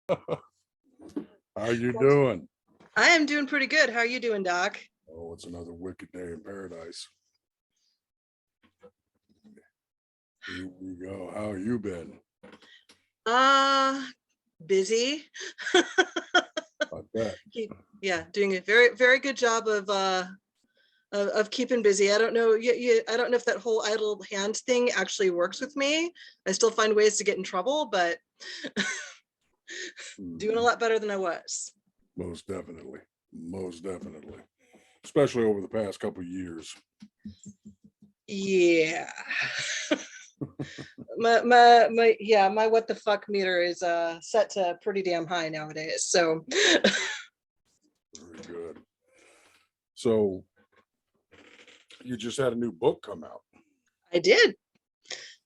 How you doing? I am doing pretty good. How are you doing, Doc? Oh, it's another wicked day in paradise. Here we go. How you been? Busy. I bet. Yeah, doing a very, very good job of keeping busy. I don't know. I don't know if that whole idle hand thing actually works with me. I still find ways to get in trouble, but doing a lot better than I was. Most definitely. Most definitely. Especially over the past couple of years. Yeah. my what the fuck meter is set to pretty damn high nowadays. So Very good. So you just had a new book come out. I did.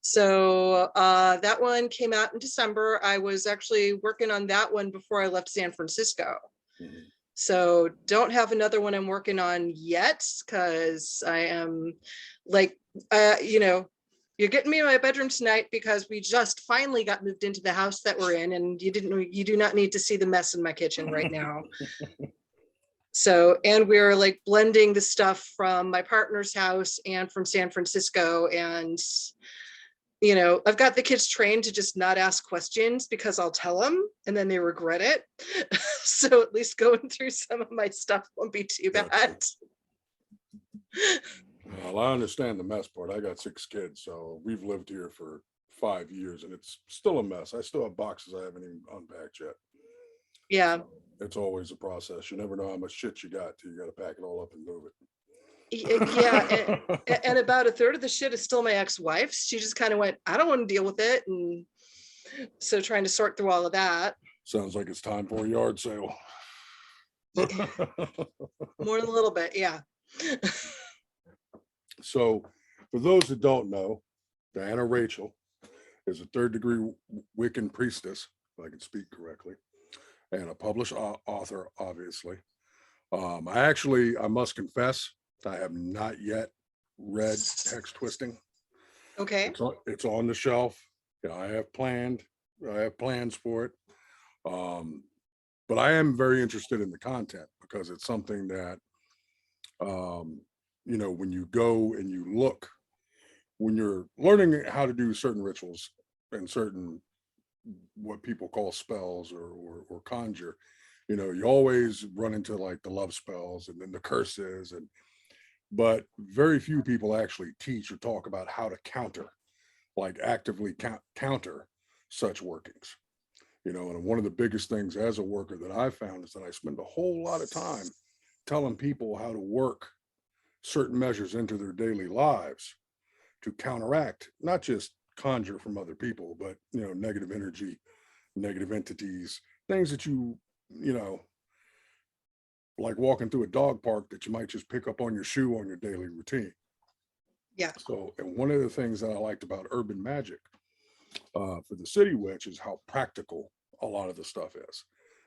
So that one came out in December. I was actually working on that one before I left San Francisco. Mm-hmm. So don't have another one I'm working on yet because I am like, you're getting me in my bedroom tonight because we just finally got moved into the house that we're in, and you do not need to see the mess in my kitchen right now. So, and we're like blending the stuff from my partner's house and from San Francisco. And, I've got the kids trained to just not ask questions because I'll tell them and then they regret it. So at least going through some of my stuff won't be too bad. Well, I understand the mess part. I got 6 kids, so we've lived here for 5 years and it's still a mess. I still have boxes I haven't even unpacked yet. Yeah. So it's always a process. You never know how much shit you got till you got to pack it all up and move it. Yeah, and about a third of the shit is still my ex-wife's. She just kind of went, I don't want to deal with it, and so trying to sort through all of that. Sounds like it's time for a yard sale. More than a little bit, yeah. So for those that don't know, Diana Rajchel is a 3rd degree Wiccan priestess, if I can speak correctly, and a published author, obviously. I must confess, I have not yet read Hex Twisting. Okay. It's on the shelf. I have plans for it. But I am very interested in the content because it's something that, when you go and you look, when you're learning how to do certain rituals and certain what people call spells or conjure, you always run into like the love spells and then the curses, but very few people actually teach or talk about how to actively counter such workings. And one of the biggest things as a worker that I found is that I spend a whole lot of time telling people how to work certain measures into their daily lives to counteract, not just conjure from other people, but negative energy, negative entities, things that like walking through a dog park that you might just pick up on your shoe on your daily routine. Yeah. So, and one of the things that I liked about urban magic for the city witch is how practical a lot of the stuff is.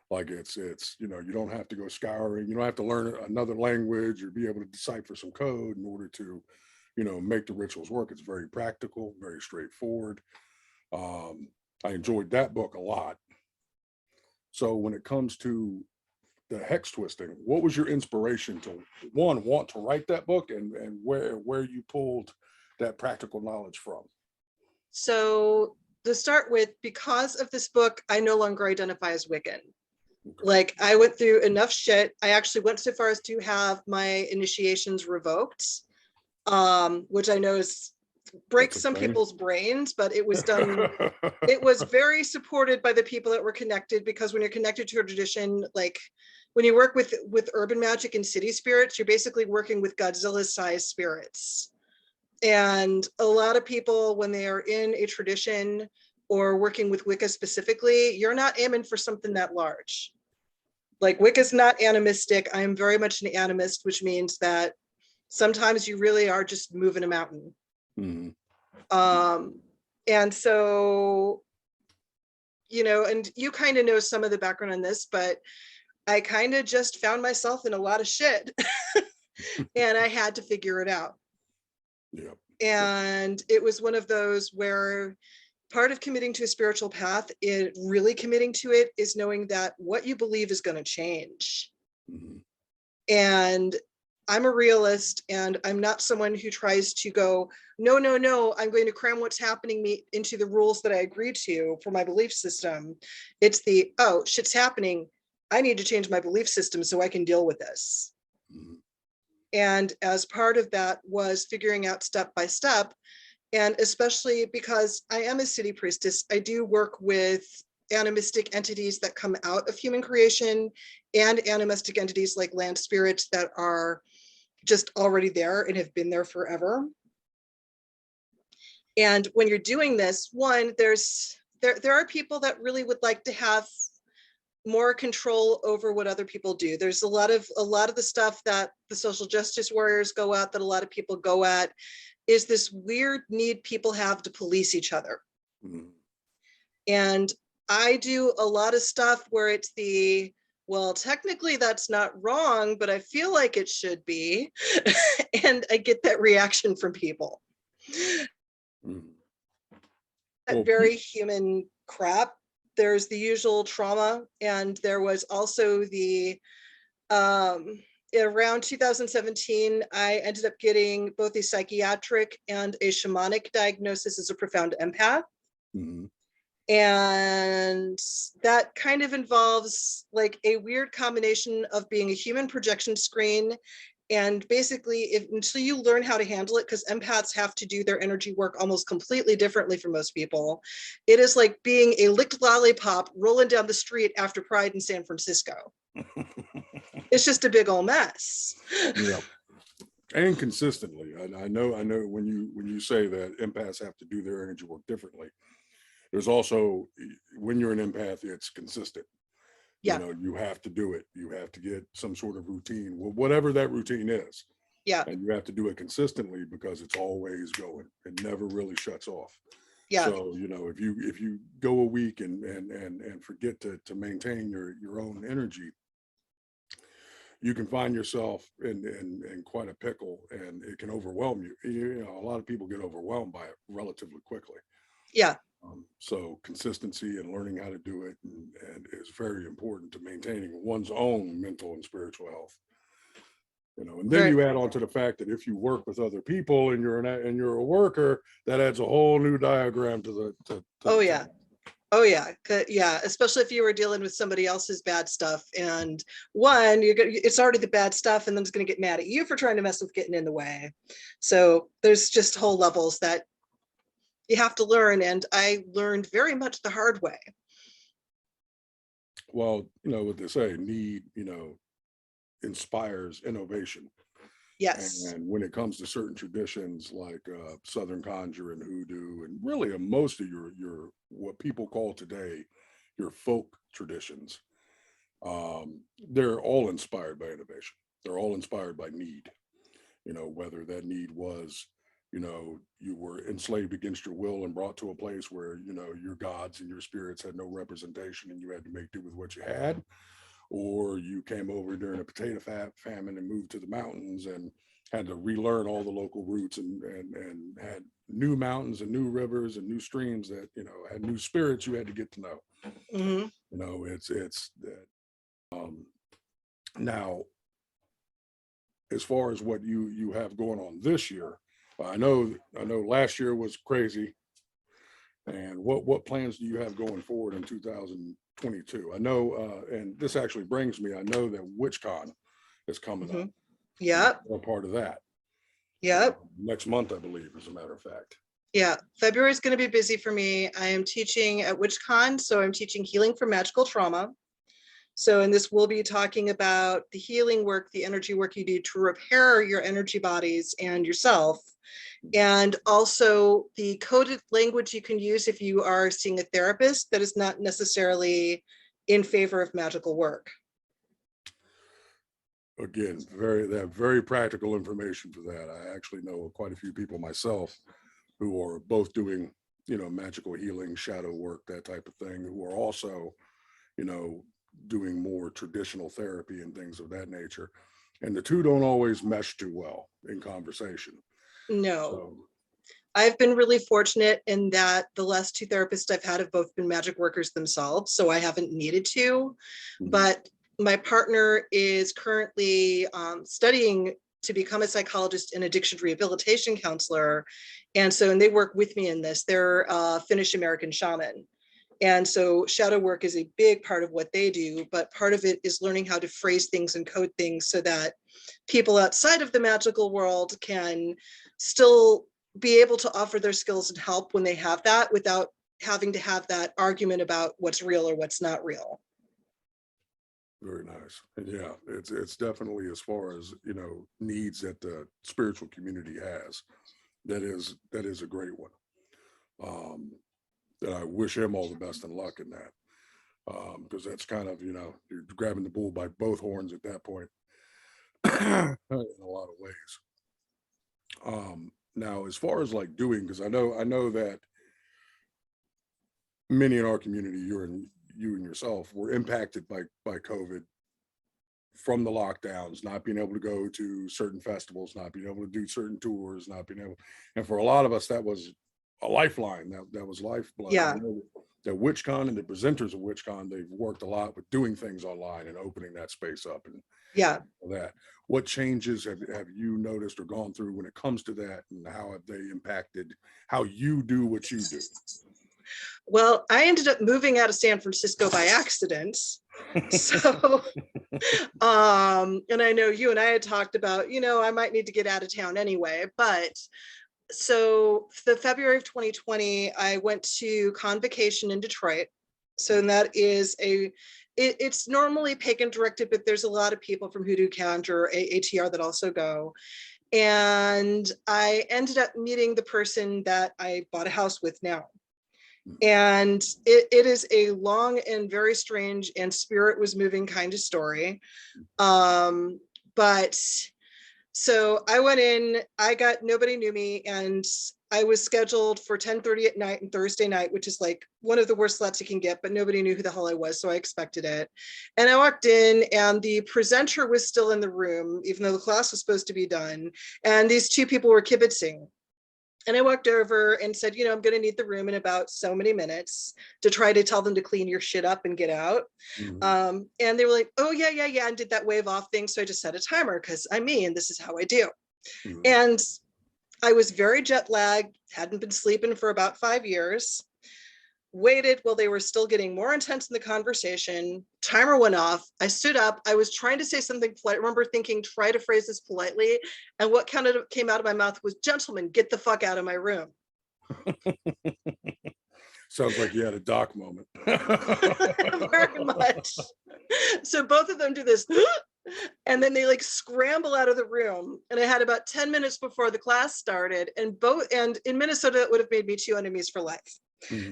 Like it's you don't have to go scouring, you don't have to learn another language or be able to decipher some code in order to make the rituals work. It's very practical, very straightforward. I enjoyed that book a lot. So when it comes to the Hex Twisting, what was your inspiration to want to write that book, and where you pulled that practical knowledge from? So to start with, because of this book, I no longer identify as Wiccan. Okay. Like I went through enough shit. I actually went so far as to have my initiations revoked, which I know breaks some people's brains, but it was done. It was very supported by the people that were connected, because when you're connected to a tradition, like when you work with urban magic and city spirits, you're basically working with Godzilla-sized spirits. And a lot of people, when they are in a tradition or working with Wicca specifically, you're not aiming for something that large. Like Wicca's not animistic. I am very much an animist, which means that sometimes you really are just moving a mountain. Mm-hmm. And so, and you kind of know some of the background on this, but I kind of just found myself in a lot of shit and I had to figure it out. Yeah. And it was one of those where part of committing to a spiritual path, it really committing to it is knowing that what you believe is going to change. Mhm. And I'm a realist, and I'm not someone who tries to go, no, no, no, I'm going to cram what's happening me into the rules that I agree to for my belief system. It's the, oh, shit's happening. I need to change my belief system so I can deal with this. Mhm. And as part of that was figuring out step by step. And especially because I am a city priestess, I do work with animistic entities that come out of human creation and animistic entities like land spirits that are just already there and have been there forever. And when you're doing this, one, there are people that really would like to have more control over what other people do. There's a lot of the stuff that the social justice warriors go at, that a lot of people go at, is this weird need people have to police each other. Mhm. And I do a lot of stuff where it's the, well, technically that's not wrong, but I feel like it should be. And I get that reaction from people. Mhm. That Well, very human crap. There's the usual trauma, and there was also the around 2017, I ended up getting both a psychiatric and a shamanic diagnosis as a profound empath. mhm. And that kind of involves like a weird combination of being a human projection screen. And basically, until you learn how to handle it, because empaths have to do their energy work almost completely differently from most people, it is like being a licked lollipop rolling down the street after Pride in San Francisco. It's just a big old mess. Yeah, and consistently. I know when you say that empaths have to do their energy work differently, there's also, when you're an empath, it's consistent. You Yeah, know, you have to do it. You have to get some sort of routine, whatever that routine is, yeah, and you have to do it consistently because it's always going. It never really shuts off. yeah, So, you know, if you go a week and forget to maintain your own energy, you can find yourself in quite a pickle, and it can overwhelm you. You know, a lot of people get overwhelmed by it relatively quickly. yeah. So consistency and learning how to do it and is very important to maintaining one's own mental and spiritual health. You know, and then Very. you add on to the fact that if you work with other people and you're a worker, that adds a whole new diagram to Oh the yeah. table. Oh yeah, yeah. Especially if you were dealing with somebody else's bad stuff, and one, it's already the bad stuff, and then it's going to get mad at you for trying to mess with getting in the way. So there's just whole levels that you have to learn, and I learned very much the hard way. Well, you know what they say, need, you know, inspires innovation. Yes. And when it comes to certain traditions like Southern conjure and hoodoo, and really most of your what people call today your folk traditions, they're all inspired by innovation. They're all inspired by need. You know, whether that need was, you know, you were enslaved against your will and brought to a place where, you know, your gods and your spirits had no representation and you had to make do with what you had, or you came over during a potato famine and moved to the mountains and had to relearn all the local routes and had new mountains and new rivers and new streams that, you know, had new spirits you had to get to know. Mm-hmm. You know, it's that. Um, Now, as far as what you have going on this year, I know last year was crazy. And what plans do you have going forward in 2022? I know, and this actually brings me, I know that WitchCon is coming Mm-hmm. up, and Yep. you're a part of that Yep. next month, I believe, as a matter of fact. Yeah. February is going to be busy for me. I am teaching at WitchCon, so I'm teaching healing from magical trauma. So in this, we'll be talking about the healing work, the energy work you do to repair your energy bodies and yourself, and also the coded language you can use if you are seeing a therapist that is not necessarily in favor of magical work. Again, very practical information for that. I actually know quite a few people myself who are both doing, you know, magical healing, shadow work, that type of thing, who are also, you know, doing more traditional therapy and things of that nature. And the two don't always mesh too well in conversation. No, So I've been really fortunate in that the last two therapists I've had have both been magic workers themselves, so I haven't needed to. But my partner is currently studying to become a psychologist and addiction rehabilitation counselor. And they work with me in this. They're a Finnish American shaman. And so shadow work is a big part of what they do, but part of it is learning how to phrase things and code things so that people outside of the magical world can still be able to offer their skills and help when they have that, without having to have that argument about what's real or what's not real. Very nice. And yeah, it's definitely, as far as, you know, needs that the spiritual community has, that is a great one. That I wish him all the best and luck in that. Because that's kind of, you know, you're grabbing the bull by both horns at that point in a lot of ways. Now, as far as like doing, because I know that many in our community, you and yourself, were impacted by COVID, from the lockdowns, not being able to go to certain festivals, not being able to do certain tours, not being able, and for a lot of us, that was a lifeline. That was lifeblood. Yeah. I know that WitchCon and the presenters of WitchCon, they've worked a lot with doing things online and opening that space up and Yeah. that. What changes have you noticed or gone through when it comes to that, and how have they impacted how you do what you do? Well, I ended up moving out of San Francisco by accident. So, and I know you and I had talked about, you know, I might need to get out of town anyway, but so the February of 2020, I went to Convocation in Detroit. So that is it's normally pagan directed, but there's a lot of people from Hoodoo Conjure, AATR that also go. And I ended up meeting the person that I bought a house with now. And it is a long and very strange and spirit was moving kind of story. But so I went in, nobody knew me, and I was scheduled for 10:30 at night and Thursday night, which is like one of the worst slots you can get, but nobody knew who the hell I was, so I expected it. And I walked in and the presenter was still in the room, even though the class was supposed to be done. And these two people were kibitzing. And I walked over and said, you know, I'm going to need the room in about so many minutes to try to tell them to clean your shit up and get out. And they were like, oh, yeah, and did that wave off thing. So I just set a timer because I'm me and this is how I do. And I was very jet lagged, hadn't been sleeping for about 5 years, waited while they were still getting more intense in the conversation. Timer went off. I stood up. I was trying to say something polite. I remember thinking, try to phrase this politely. And what came out of my mouth was, gentlemen, get the fuck out of my room. Sounds like you had a doc moment. Very much. So both of them do this, and then they like scramble out of the room. And I had about 10 minutes before the class started. And in Minnesota, it would have made me 2 enemies for life.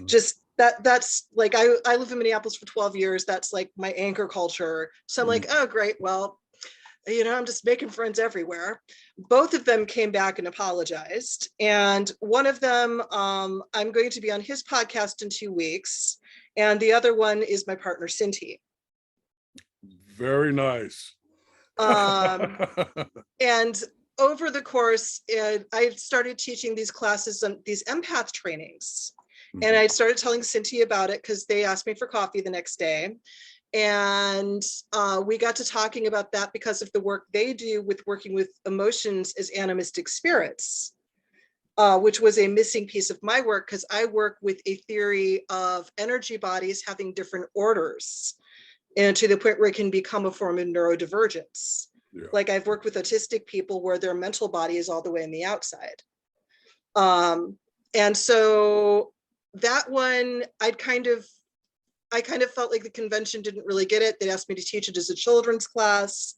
Just that's like, I lived in Minneapolis for 12 years. That's like my anchor culture. So I'm like, oh, great. Well, you know, I'm just making friends everywhere. Both of them came back and apologized. And one of them, I'm going to be on his podcast in 2 weeks. And the other one is my partner, Cinti. Very nice. And over the course, I started teaching these classes, these empath trainings. And I started telling Cinti about it because they asked me for coffee the next day. And we got to talking about that because of the work they do with working with emotions as animistic spirits, which was a missing piece of my work because I work with a theory of energy bodies having different orders, and to the point where it can become a form of neurodivergence. Yeah. Like I've worked with autistic people where their mental body is all the way on the outside. And so that one, I kind of felt like the convention didn't really get it. They asked me to teach it as a children's class,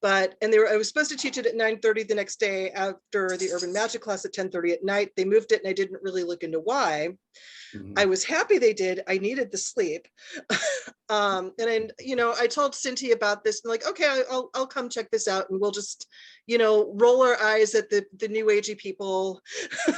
I was supposed to teach it at 9:30 the next day after the urban magic class at 10:30 at night. They moved it and I didn't really look into why. I was happy they did. I needed the sleep. And then, you know, I told Cinti about this and like, okay, I'll come check this out and we'll just, roll our eyes at the new agey people.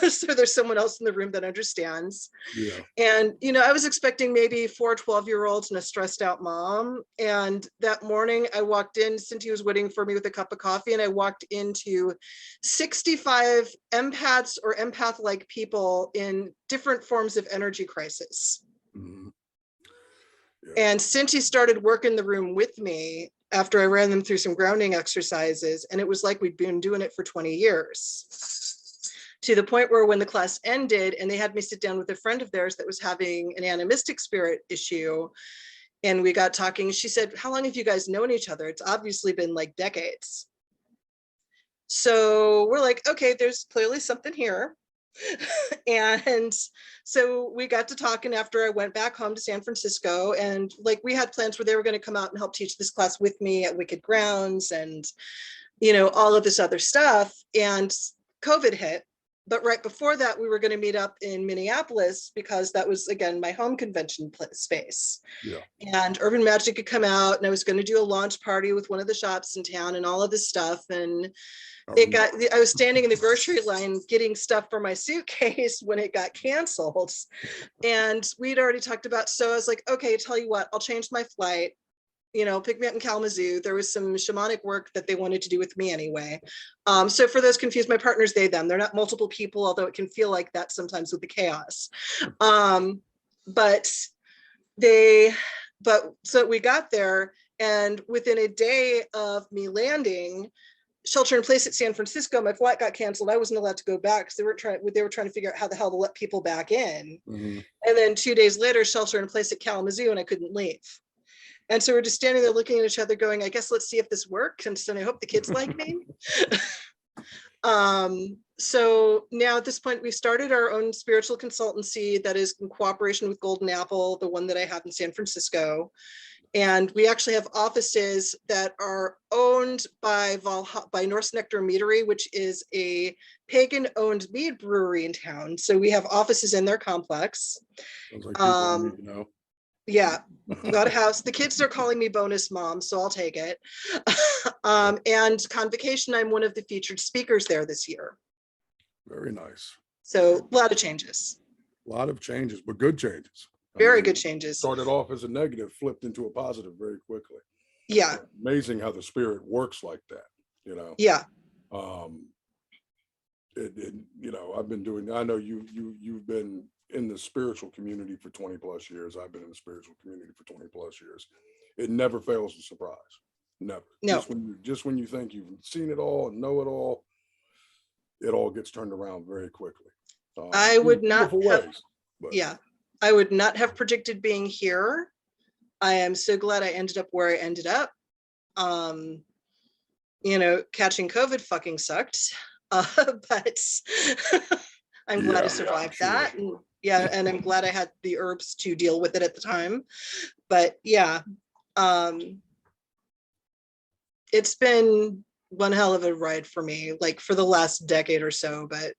So there's someone else in the room that understands. Yeah. And, I was expecting maybe 4 12-year-olds and a stressed out mom. And that morning I walked in, Cynthia was waiting for me with a cup of coffee, and I walked into 65 empaths or empath-like people in different forms of energy crisis. Mhm. Yeah. And Cynthia started working the room with me after I ran them through some grounding exercises. And it was like we'd been doing it for 20 years. To the point where when the class ended and they had me sit down with a friend of theirs that was having an animistic spirit issue, and we got talking, she said, how long have you guys known each other? It's obviously been like decades. So we're like, okay, there's clearly something here. And so we got to talking after I went back home to San Francisco, and like we had plans where they were going to come out and help teach this class with me at Wicked Grounds and, all of this other stuff. And COVID hit. But right before that, we were going to meet up in Minneapolis because that was, again, my home convention space. Yeah. And Urban Magic had come out, and I was going to do a launch party with one of the shops in town and all of this stuff. And I was standing in the grocery line getting stuff for my suitcase when it got canceled. And we'd already talked about, so I was like, okay, tell you what, I'll change my flight. Pick me up in Kalamazoo. There was some shamanic work that they wanted to do with me anyway. So for those confused, my partner's they, them. They're not multiple people, although it can feel like that sometimes with the chaos. So we got there, and within a day of me landing, shelter in place at San Francisco, my flight got canceled. I wasn't allowed to go back because they were trying to figure out how the hell to let people back in. Mm-hmm. And then 2 days later, shelter in place at Kalamazoo, and I couldn't leave. And so we're just standing there looking at each other going, I guess let's see if this works. And so I hope the kids like me. So now at this point, we started our own spiritual consultancy that is in cooperation with Golden Apple, the one that I have in San Francisco. And we actually have offices that are owned by Norse Nectar Meadery, which is a pagan-owned mead brewery in town. So we have offices in their complex. Sounds like people I need to know. Yeah, got a house. The kids are calling me bonus mom, so I'll take it. And Convocation, I'm one of the featured speakers there this year. Very nice. So a lot of changes. A lot of changes, but good changes. Very good changes. Started off as a negative, flipped into a positive very quickly. Yeah. Amazing how the spirit works like that, Yeah. I've been doing, I know you've been in the spiritual community for 20 plus years. I've been in the spiritual community for 20 plus years. It never fails to surprise. Never. No. Just when you think you've seen it all and know it all gets turned around very quickly. I would not have, yeah. I would not have predicted being here. I am so glad I ended up where I ended up. Catching COVID fucking sucked. But I'm glad I survived that. And and I'm glad I had the herbs to deal with it at the time. But yeah, it's been one hell of a ride for me, like for the last decade or so, but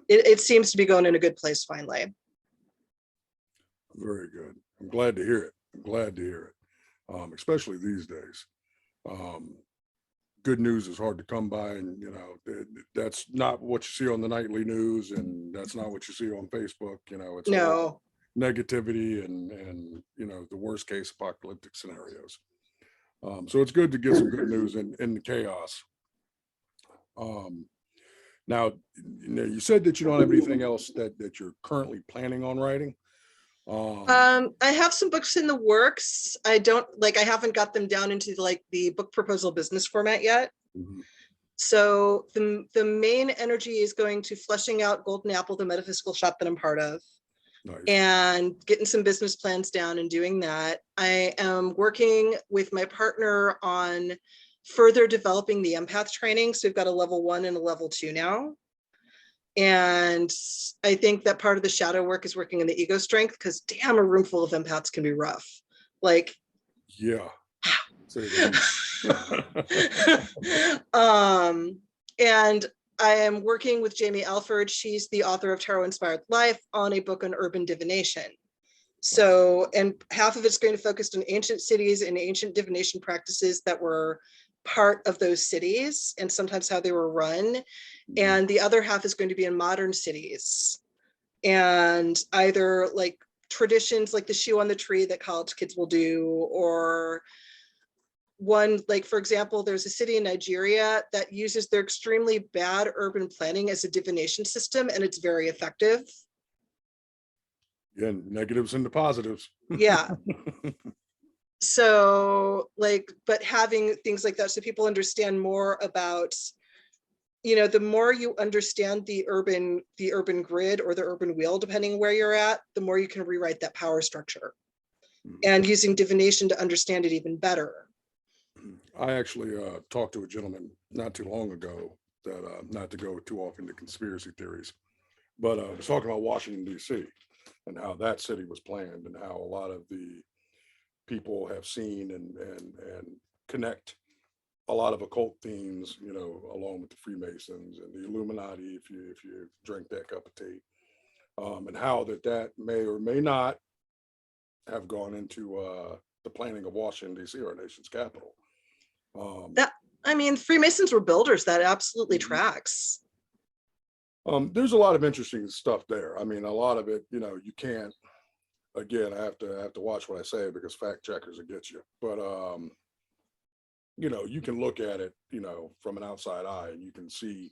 it seems to be going in a good place finally. Very good. I'm glad to hear it. Especially these days. Good news is hard to come by, and that's not what you see on the nightly news, and that's not what you see on Facebook. It's no negativity and the worst case apocalyptic scenarios. So it's good to get some good news in the chaos. Now, you said that you don't have anything else that you're currently planning on writing. I have some books in the works. I haven't got them down into the book proposal business format yet. Mm-hmm. So the main energy is going to fleshing out Golden Apple, the metaphysical shop that I'm part of. Nice. And getting some business plans down and doing that. I am working with my partner on further developing the empath training. So we've got a level 1 and a level 2 now. And I think that part of the shadow work is working on the ego strength, because damn, a room full of empaths can be rough. Yeah. And I am working with Jamie Alford. She's the author of Tarot Inspired Life, on a book on urban divination. So, and half of it's going to focus on ancient cities and ancient divination practices that were part of those cities and sometimes how they were run. And the other half is going to be in modern cities. And either like traditions like the shoe on the tree that college kids will do, or one, like, for example, there's a city in Nigeria that uses their extremely bad urban planning as a divination system, and it's very effective. Again, negatives into positives. Yeah. So like, but having things like that so people understand more about, you know, the more you understand the urban grid or the urban wheel, depending where you're at, the more you can rewrite that power structure. And using divination to understand it even better. I actually talked to a gentleman not too long ago that, not to go too off into conspiracy theories, but was talking about Washington, D.C. and how that city was planned and how a lot of the people have seen and connect a lot of occult themes, you know, along with the Freemasons and the Illuminati, if you drink that cup of tea, and how that may or may not have gone into the planning of Washington, D.C., our nation's capital. That, I mean, Freemasons were builders. That absolutely tracks. There's a lot of interesting stuff there. I mean, a lot of it, you know, you can't, again, I have to watch what I say because fact checkers will get you. But, you know, you can look at it, you know, from an outside eye and you can see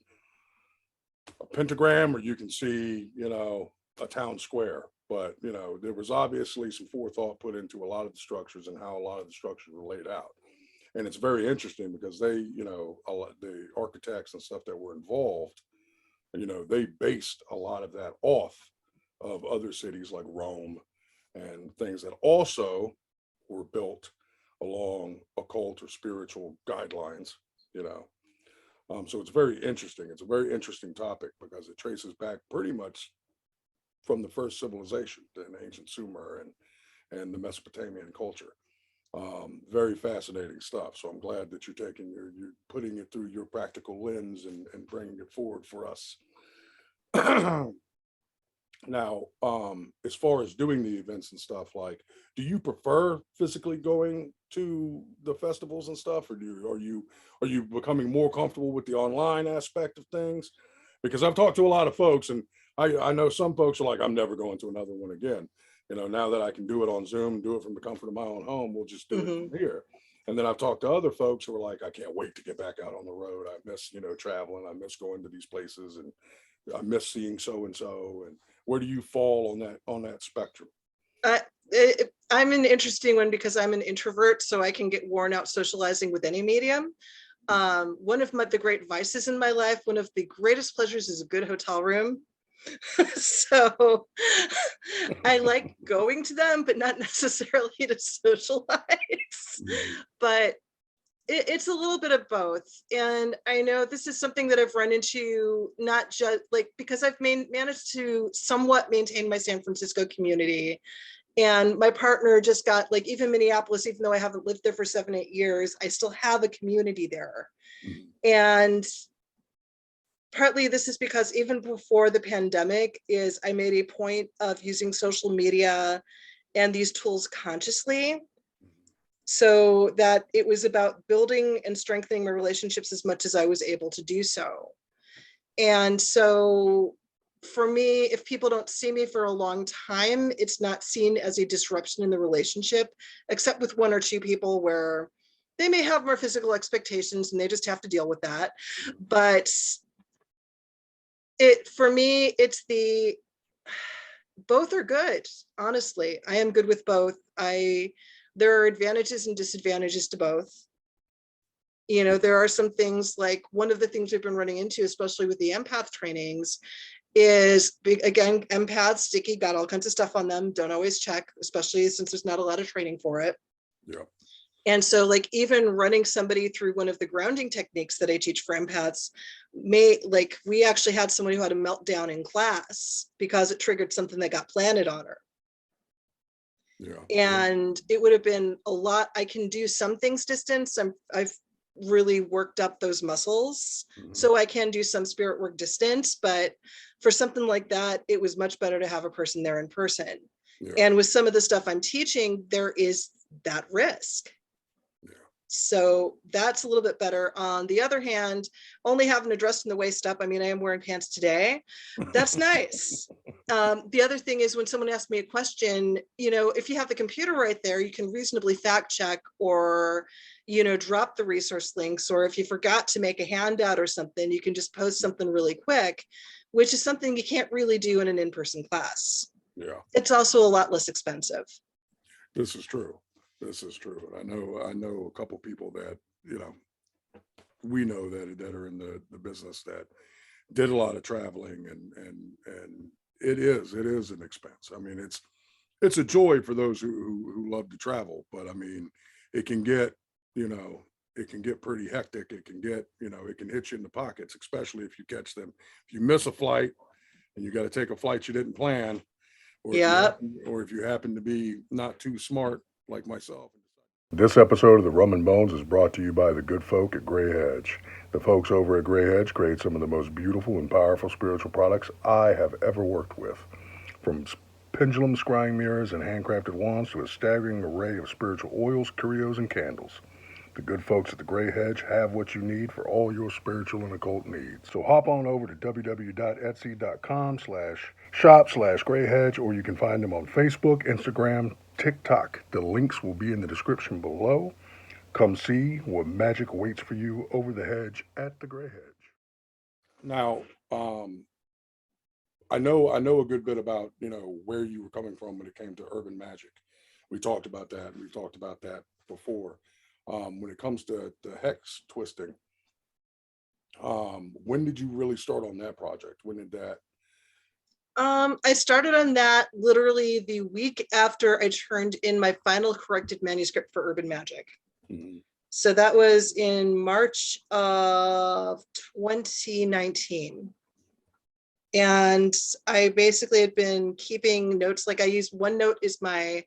a pentagram or you can see, you know, a town square. But, you know, there was obviously some forethought put into a lot of the structures and how a lot of the structures were laid out. And it's very interesting because they, you know, the architects and stuff that were involved, you know, they based a lot of that off of other cities like Rome and things that also were built along occult or spiritual guidelines, you know. So it's very interesting. It's a very interesting topic because it traces back pretty much from the first civilization in ancient Sumer and the Mesopotamian culture. Very fascinating stuff. So I'm glad that you're putting it through your practical lens and bringing it forward for us. Now, as far as doing the events and stuff, like, do you prefer physically going to the festivals and stuff, or are you becoming more comfortable with the online aspect of things? Because I've talked to a lot of folks, and I know some folks are like, I'm never going to another one again. You know, now that I can do it on Zoom, do it from the comfort of my own home, we'll just do it from here. And then I've talked to other folks who are like, I can't wait to get back out on the road. I miss, you know, traveling. I miss going to these places, and I miss seeing so and so. And where do you fall on that spectrum? I'm an interesting one because I'm an introvert, so I can get worn out socializing with any medium. One of the great vices in my life, one of the greatest pleasures, is a good hotel room. So I like going to them, but not necessarily to socialize. But it's a little bit of both. And I know this is something that I've run into, not just like, because I've managed to somewhat maintain my San Francisco community. And my partner just got, like, even Minneapolis, even though I haven't lived there for 7-8 years, I still have a community there. And partly this is because even before the pandemic I made a point of using social media and these tools consciously, so that it was about building and strengthening my relationships as much as I was able to do so. And so for me, if people don't see me for a long time, it's not seen as a disruption in the relationship, except with 1 or 2 people where they may have more physical expectations and they just have to deal with that. But for me, it's both are good. Honestly, I am good with both. There are advantages and disadvantages to both. You know, there are some things, like one of the things we've been running into, especially with the empath trainings, is again, empaths, sticky, got all kinds of stuff on them, don't always check, especially since there's not a lot of training for it. Yeah. And so, like, even running somebody through one of the grounding techniques that I teach for empaths, we actually had someone who had a meltdown in class because it triggered something that got planted on her. Yeah. And it would have been a lot. I can do some things distance. I've really worked up those muscles, so I can do some spirit work distance. But for something like that, it was much better to have a person there in person. Yeah. And with some of the stuff I'm teaching, there is that risk. Yeah. So that's a little bit better. On the other hand, only having a dress from the waist up, I mean, I am wearing pants today. That's nice. The other thing is when someone asks me a question, you know, if you have the computer right there, you can reasonably fact check or, you know, drop the resource links. Or if you forgot to make a handout or something, you can just post something really quick, which is something you can't really do in an in-person class. Yeah, It's also a lot less expensive. this is true. This is true. And I know a couple people that, you know, we know that are in the business that did a lot of traveling, and it is an expense. I mean, it's a joy for those who love to travel, but I mean, it can get, you know, it can get pretty hectic. It can get, you know, it can hit you in the pockets, especially if you catch them. If you miss a flight and you got to take a flight you didn't plan, Yeah. or if you happen to be not too smart like myself. This episode of the Rum and Bones is brought to you by the good folk at Grey Hedge. The folks over at Grey Hedge create some of the most beautiful and powerful spiritual products I have ever worked with. From pendulum scrying mirrors and handcrafted wands to a staggering array of spiritual oils, curios, and candles. The good folks at the Grey Hedge have what you need for all your spiritual and occult needs. So hop on over to www.etsy.com/shop/greyhedge, or you can find them on Facebook, Instagram, TikTok. The links will be in the description below. Come see what magic awaits for you over the hedge at the Grey Hedge. Now, I know a good bit about, you know, where you were coming from when it came to urban magic. We talked about that. We talked about that before. When it comes to the hex twisting, when did you really start on that project? When did that? I started on that literally the week after I turned in my final corrected manuscript for Urban Magic. Mhm. So that was in March of 2019. And I basically had been keeping notes. Like I use OneNote is my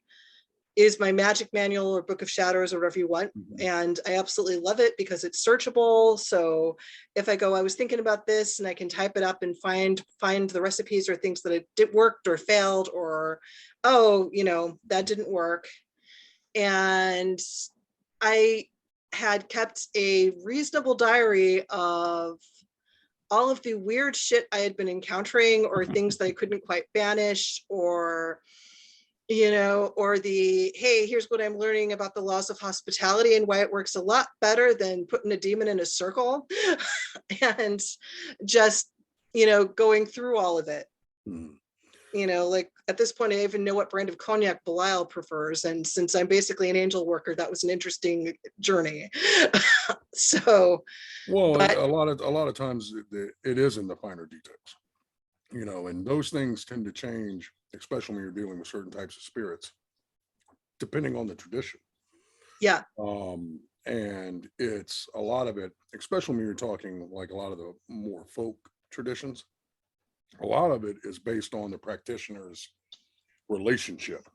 magic manual or book of shadows or whatever you want. Mhm. And I absolutely love it because it's searchable. So if I go, I was thinking about this, and I can type it up and find the recipes or things that it worked or failed, or, oh, you know, that didn't work. And I had kept a reasonable diary of all of the weird shit I had been encountering, or things that I couldn't quite banish, or, you know, or the, hey, here's what I'm learning about the laws of hospitality and why it works a lot better than putting a demon in a circle. And just, you know, going through all of it. Mhm. You know, like at this point, I even know what brand of cognac Belial prefers. And since I'm basically an angel worker, that was an interesting journey. So, Well, but a lot of times it is in the finer details, you know, and those things tend to change, especially when you're dealing with certain types of spirits, depending on the tradition. yeah, And it's a lot of it, especially when you're talking like a lot of the more folk traditions, a lot of it is based on the practitioner's relationship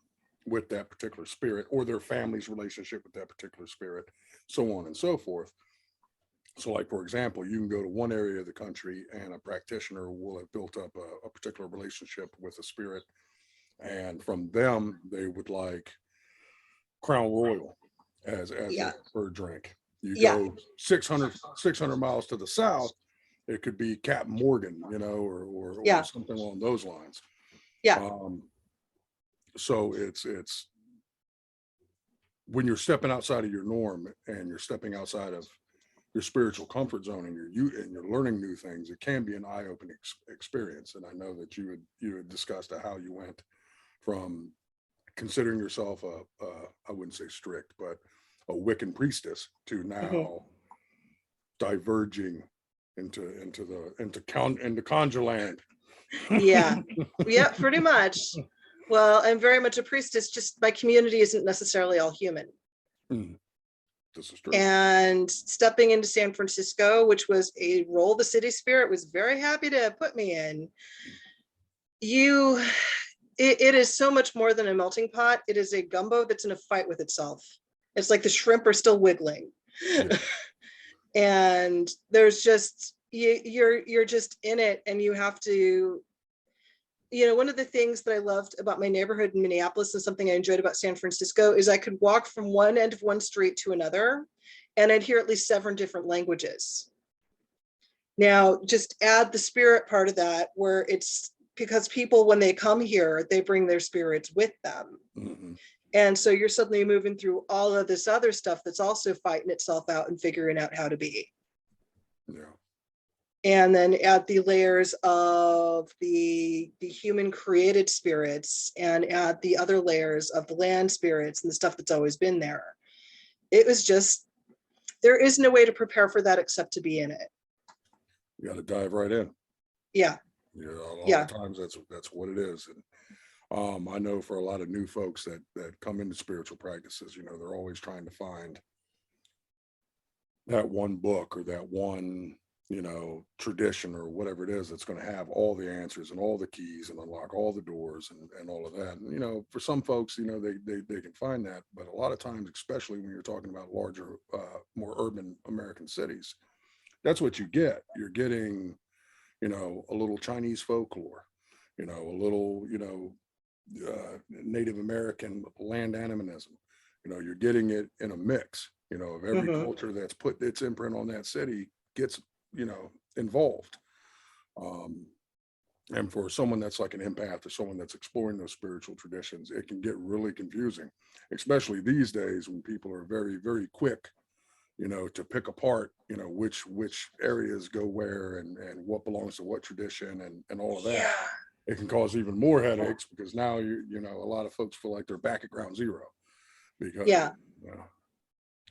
with that particular spirit, or their family's relationship with that particular spirit, so on and so forth. So, like, for example, you can go to one area of the country and a practitioner will have built up a particular relationship with a spirit. And from them, they would like Crown Royal as yeah, their preferred drink. You yeah, go 600 miles to the south, it could be Captain Morgan, you know, or yeah, something along those lines. yeah, Um, so it's when you're stepping outside of your norm and you're stepping outside of your spiritual comfort zone, and you're learning new things, it can be an eye-opening experience. And I know that you had discussed how you went from considering yourself I wouldn't say strict, but a Wiccan priestess, to mhm, now diverging into conjure land. yeah, yeah, pretty much. Well, I'm very much a priestess, just my community isn't necessarily all human. Mm, this is true. And stepping into San Francisco, which was a role the city spirit was very happy to put me in, it is so much more than a melting pot. It is a gumbo that's in a fight with itself. It's like the shrimp are still wiggling. Yeah. And there's just you're just in it, and you have to one of the things that I loved about my neighborhood in Minneapolis and something I enjoyed about San Francisco is I could walk from one end of one street to another and I'd hear at least 7 different languages. Now, just add the spirit part of that, where it's because people, when they come here, they bring their spirits with them. Mm-hmm. And so you're suddenly moving through all of this other stuff that's also fighting itself out and figuring out how to be. Yeah. And then add the layers of the human created spirits and add the other layers of the land spirits and the stuff that's always been there. It was just, there is no way to prepare for that except to be in it. You got to dive right in. Yeah. Yeah, a lot Yeah. of times that's what it is. And I know for a lot of new folks that come into spiritual practices, they're always trying to find that one book or that one, tradition or whatever it is that's going to have all the answers and all the keys and unlock all the doors and all of that. And, for some folks, they can find that, but a lot of times, especially when you're talking about larger, more urban American cities, that's what you get. You're getting, a little Chinese folklore, a little, Native American land animism. You're getting it in a mix, of every culture that's put its imprint on that city gets, involved. And for someone that's like an empath or someone that's exploring those spiritual traditions, it can get really confusing, especially these days when people are very, very quick, to pick apart, which areas go where and what belongs to what tradition and all of that. Yeah. It can cause even more headaches because now a lot of folks feel like they're back at ground zero because Yeah.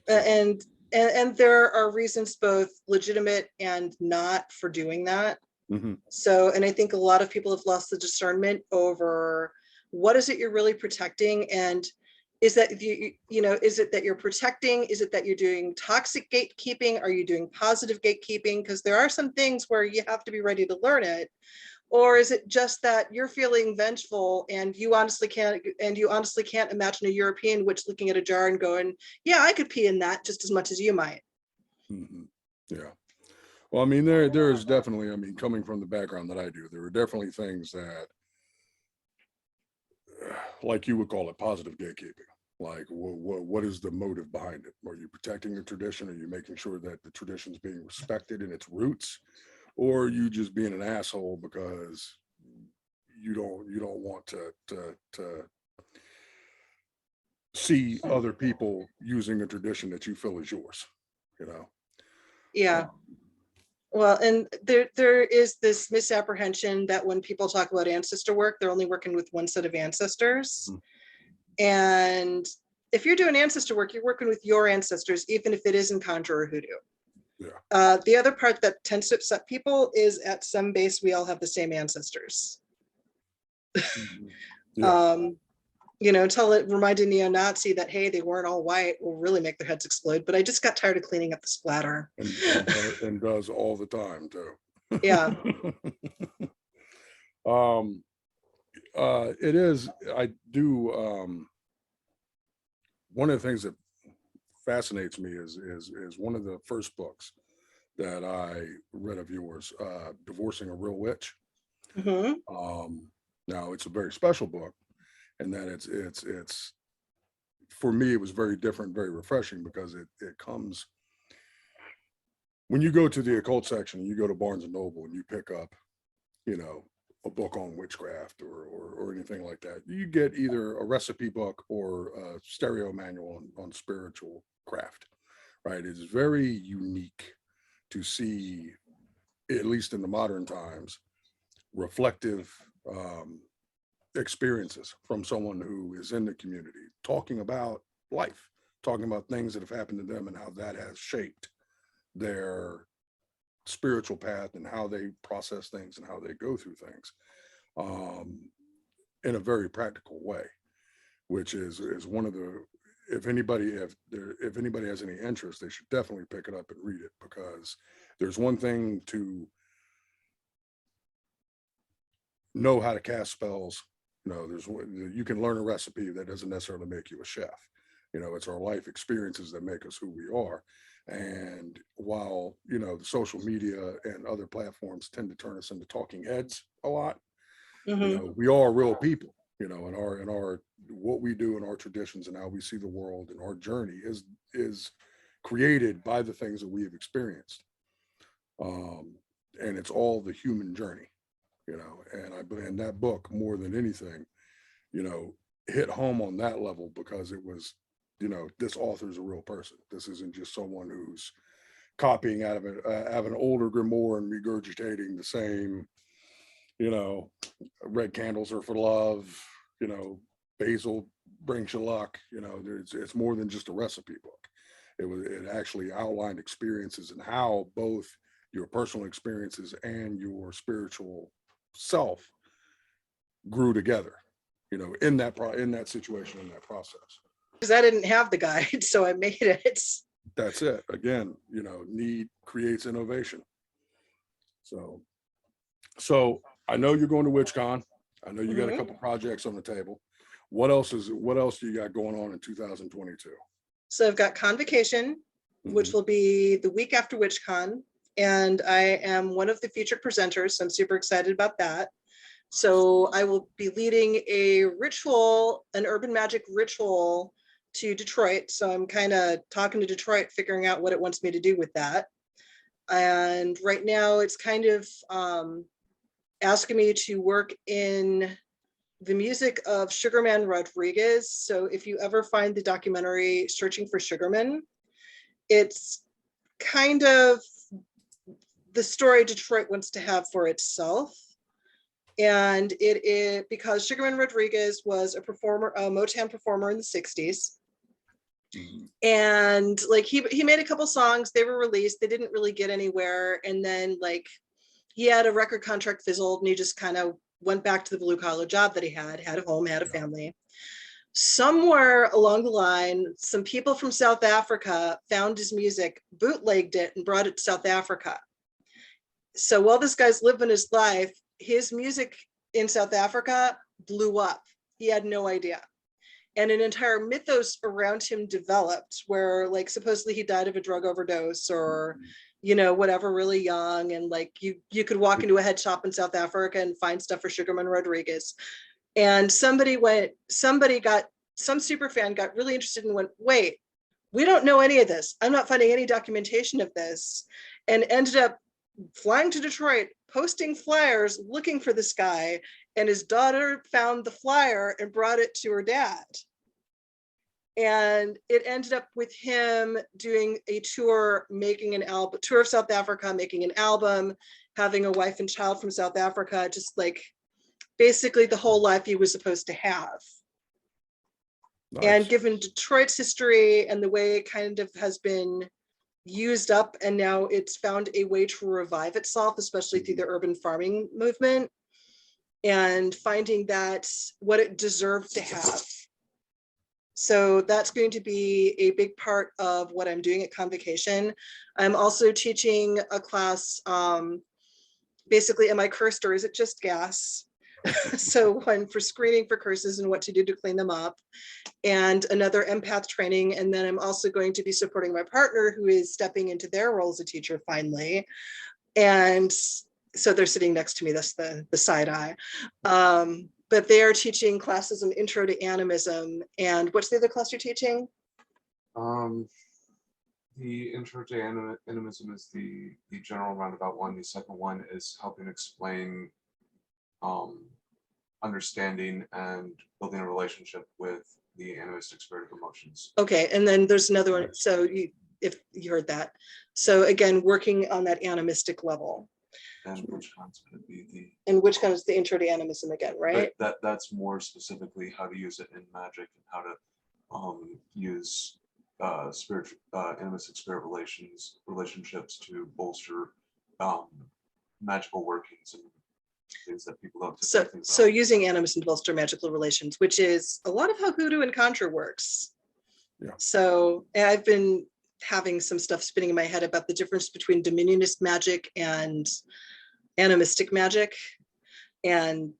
And there are reasons both legitimate and not for doing that. Mm-hmm. So, and I think a lot of people have lost the discernment over what is it you're really protecting, and is that is it that you're protecting? Is it that you're doing toxic gatekeeping? Are you doing positive gatekeeping? Because there are some things where you have to be ready to learn it. Or is it just that you're feeling vengeful and you honestly can't imagine a European witch looking at a jar and going, yeah, I could pee in that just as much as you might. Mm-hmm. Yeah. Well, I mean, there is definitely, coming from the background that I do, there are definitely things that, like you would call it, positive gatekeeping. Like, what is the motive behind it? Are you protecting the tradition? Are you making sure that the tradition is being respected in its roots? Or are you just being an asshole because you don't want to see other people using a tradition that you feel is yours, Yeah. Well, and there is this misapprehension that when people talk about ancestor work, they're only working with one set of ancestors. And if you're doing ancestor work, you're working with your ancestors, even if it isn't conjure or hoodoo. Yeah. The other part that tends to upset people is at some base, we all have the same ancestors. Yeah. Until it reminded neo-Nazi that, hey, they weren't all white, will really make their heads explode. But I just got tired of cleaning up the splatter. And does all the time too. Yeah. It is, I do, one of the things that fascinates me is one of the first books that I read of yours, Divorcing a Real Witch. Now it's a very special book, and that it's for me, it was very different, very refreshing, because it comes when you go to the occult section, you go to Barnes and Noble and you pick up, a book on witchcraft or anything like that. You get either a recipe book or a stereo manual on spiritual craft, right? It's very unique to see, at least in the modern times, reflective experiences from someone who is in the community, talking about life, talking about things that have happened to them and how that has shaped their spiritual path and how they process things and how they go through things in a very practical way, which is one of the, if anybody has any interest, they should definitely pick it up and read it, because there's one thing to know how to cast spells. You can learn a recipe. That doesn't necessarily make you a chef. It's our life experiences that make us who we are. And while, the social media and other platforms tend to turn us into talking heads a lot, We are real people, in our what we do and our traditions and how we see the world, and our journey is created by the things that we have experienced. And it's all the human journey, and that book, more than anything, hit home on that level, because it was, this author's a real person. This isn't just someone who's copying out of an older grimoire and regurgitating the same, red candles are for love, basil brings you luck. It's more than just a recipe book. It actually outlined experiences and how both your personal experiences and your spiritual self grew together, in that situation, in that process. Because I didn't have the guide, so I made it. That's it. Again, need creates innovation. So I know you're going to WitchCon. I know you got a couple projects on the table. What else do you got going on in 2022? So I've got Convocation, which will be the week after WitchCon, and I am one of the featured presenters, so I'm super excited about that. So I will be leading an urban magic ritual to Detroit. So I'm kind of talking to Detroit, figuring out what it wants me to do with that. And right now it's kind of asking me to work in the music of Sugarman Rodriguez. So if you ever find the documentary Searching for Sugarman, it's kind of the story Detroit wants to have for itself. And it is because Sugarman Rodriguez was a Motown performer in the 60s. And like he made a couple songs, they were released, they didn't really get anywhere. And then like he had a record contract fizzled, and he just kind of went back to the blue collar job that he had a home, had a family. Somewhere along the line, some people from South Africa found his music, bootlegged it, and brought it to South Africa. So while this guy's living his life, his music in South Africa blew up. He had no idea. And an entire mythos around him developed, where like supposedly he died of a drug overdose or, whatever, really young. And like you could walk into a head shop in South Africa and find stuff for Sugarman Rodriguez. And some super fan got really interested and went, wait, we don't know any of this. I'm not finding any documentation of this. And ended up flying to Detroit, posting flyers, looking for this guy. And his daughter found the flyer and brought it to her dad. And it ended up with him doing a tour, making an album, tour of South Africa, making an album, having a wife and child from South Africa, just like basically the whole life he was supposed to have. Nice. And given Detroit's history and the way it kind of has been used up, and now it's found a way to revive itself, especially through the urban farming movement, and finding that what it deserved to have. So that's going to be a big part of what I'm doing at Convocation. I'm also teaching a class, basically, am I cursed or is it just gas? So one for screening for curses and what to do to clean them up, and another empath training. And then I'm also going to be supporting my partner, who is stepping into their role as a teacher finally. And so they're sitting next to me, that's the side eye. But they are teaching classes on intro to animism. And what's the other class you're teaching? The intro to animism is the general roundabout one. The second one is helping explain understanding and building a relationship with the animistic spirit of emotions. Okay, and then there's another one. So if you heard that. So again, working on that animistic level. And WitchCon's going to be the. And WitchCon is the intro to animism again, right? That's more specifically how to use it in magic and how to use spiritual animistic spirit relationships to bolster magical workings and things that people don't. So using animism to bolster magical relations, which is a lot of how hoodoo and conjure works. Yeah. So I've been having some stuff spinning in my head about the difference between dominionist magic and animistic magic, and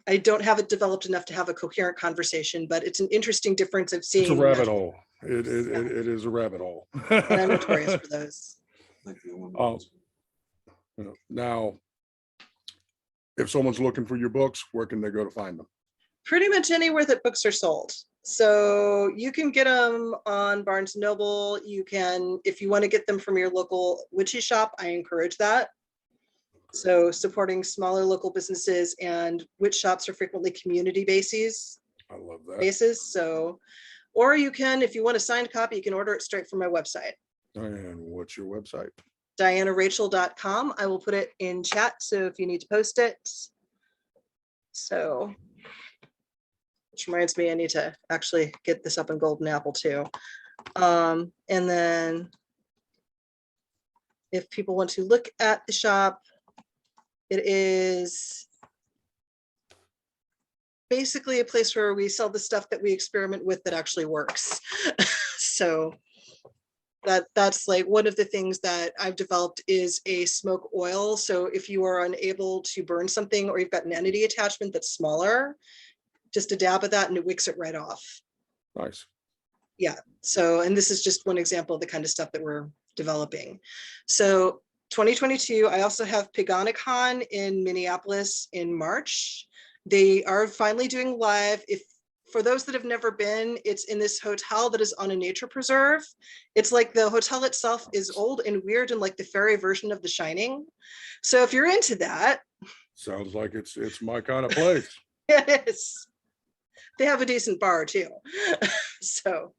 I don't have it developed enough to have a coherent conversation, but it's an interesting difference of seeing. It's a rabbit hole. It is a rabbit hole. And I'm notorious for those. Like now, if someone's looking for your books, where can they go to find them? Pretty much anywhere that books are sold. So you can get them on Barnes & Noble. You can, if you want to get them from your local witchy shop, I encourage that. So supporting smaller local businesses, and witch shops are frequently community bases. I love that. So, or you can, if you want a signed copy, you can order it straight from my website. And what's your website? DianaRajchel.com. I will put it in chat, so if you need to post it. So, which reminds me, I need to actually get this up in Golden Apple too. And then if people want to look at the shop, it is basically a place where we sell the stuff that we experiment with that actually works. So that's like one of the things that I've developed is a smoke oil. So if you are unable to burn something, or you've got an entity attachment that's smaller, just a dab of that and it wicks it right off. Nice. Yeah. So, and this is just one example of the kind of stuff that we're developing. So 2022, I also have PaganaCon in Minneapolis in March. They are finally doing live. If for those that have never been, it's in this hotel that is on a nature preserve. It's like the hotel itself is old and weird and like the fairy version of The Shining. So if you're into that. Sounds like it's my kind of place. It is. They have a decent bar too. So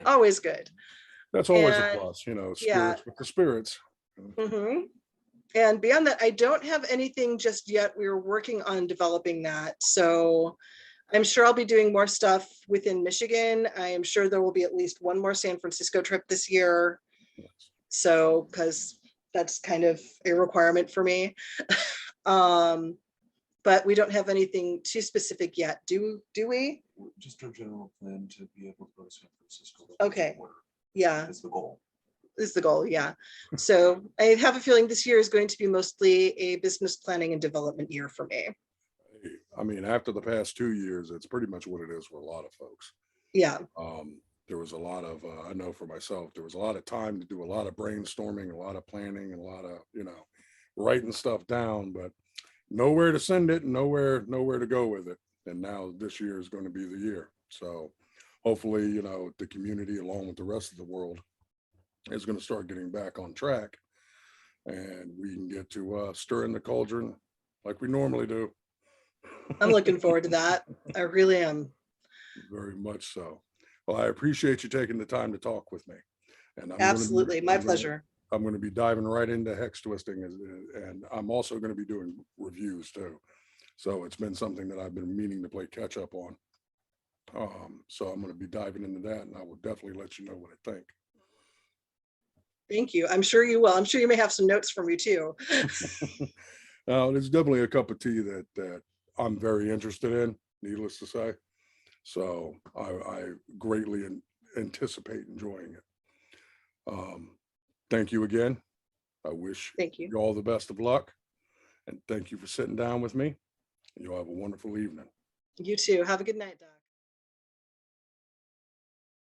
always good. That's always And, a plus, you know, spirits yeah. with the spirits. Mhm. And beyond that, I don't have anything just yet. We're working on developing that. So I'm sure I'll be doing more stuff within Michigan. I am sure there will be at least one more San Francisco trip this year. So, because that's kind of a requirement for me. But we don't have anything too specific yet. Do we? Just a general plan to be able to go to San Francisco. Okay. Yeah. Is the goal. Is the goal, yeah. So I have a feeling this year is going to be mostly a business planning and development year for me. I mean, after the past 2 years, it's pretty much what it is for a lot of folks. Yeah. There was a lot of, I know for myself, there was a lot of time to do a lot of brainstorming, a lot of planning, and a lot of, you know, writing stuff down, but nowhere to send it and nowhere to go with it. And now this year is going to be the year. So hopefully, you know, the community, along with the rest of the world, is going to start getting back on track, and we can get to stir in the cauldron like we normally do. I'm looking forward to that. I really am. Very much so. Well, I appreciate you taking the time to talk with me. And Absolutely, my pleasure. I'm going to be diving right into Hex Twisting, and I'm also going to be doing reviews too. So it's been something that I've been meaning to play catch up on. So I'm going to be diving into that, and I will definitely let you know what I think. Thank you. I'm sure you will. I'm sure you may have some notes for me too. There's definitely a cup of tea that I'm very interested in, needless to say. So I greatly anticipate enjoying it. Thank you again. I wish Thank you. you all the best of luck, and thank you for sitting down with me. You'll have a wonderful evening. You too. Have a good night, Doc.